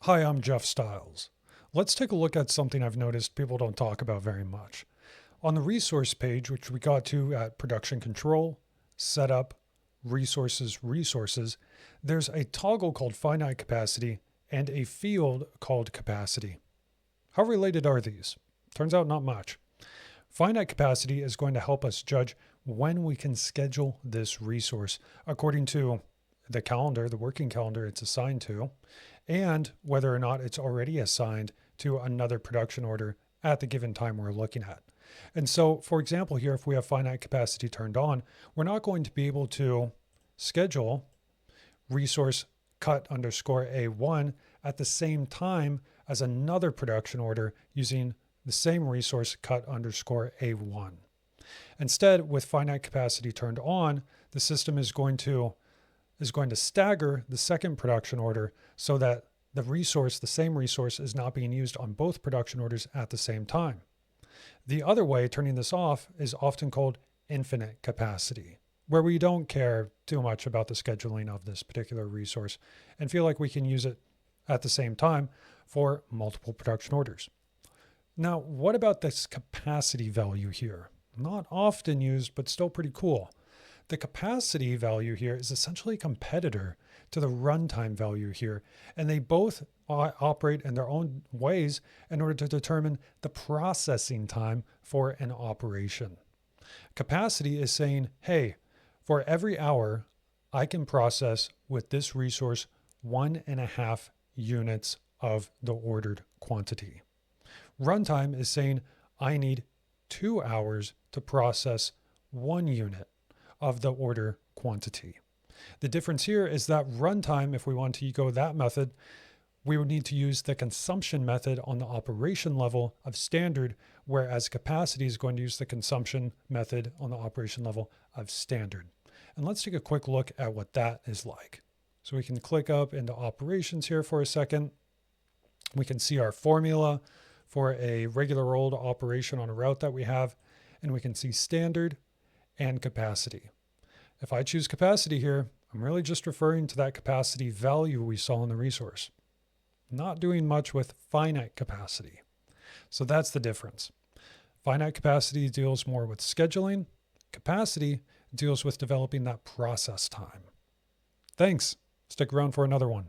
Hi, I'm Jeff Stiles. Let's take a look at something I've noticed people don't talk about very much. On the resource page, which we got to at Production Control, Setup, Resources, there's a toggle called Finite Capacity and a field called Capacity. How related are these? Turns out not much. Finite capacity is going to help us judge when we can schedule this resource according to the calendar, the working calendar it's assigned to, and whether or not it's already assigned to another production order at the given time we're looking at. And so, for example, here, if we have finite capacity turned on, we're not going to be able to schedule resource cut underscore A1 at the same time as another production order using the same resource cut underscore A1. Instead, with finite capacity turned on, the system is going to stagger the second production order so that the same resource, is not being used on both production orders at the same time. The other way, turning this off, is often called infinite capacity, where we don't care too much about the scheduling of this particular resource and feel like we can use it at the same time for multiple production orders. Now, what about this capacity value here? Not often used, but still pretty cool. The capacity value here is essentially a competitor to the runtime value here, and they both operate in their own ways in order to determine the processing time for an operation. Capacity is saying, hey, for every hour, I can process with this resource 1.5 units of the ordered quantity. Runtime is saying I need 2 hours to process 1 unit of the order quantity. The difference here is that runtime, if we want to go that method, we would need to use the consumption method on the operation level of standard, whereas capacity is going to use the consumption method on the operation level of standard. And let's take a quick look at what that is like. So we can click up into operations here for a second. We can see our formula for a regular old operation on a route that we have, and we can see standard and capacity. If I choose capacity here, I'm really just referring to that capacity value we saw in the resource. Not doing much with finite capacity. So that's the difference. Finite capacity deals more with scheduling. Capacity deals with developing that process time. Thanks. Stick around for another one.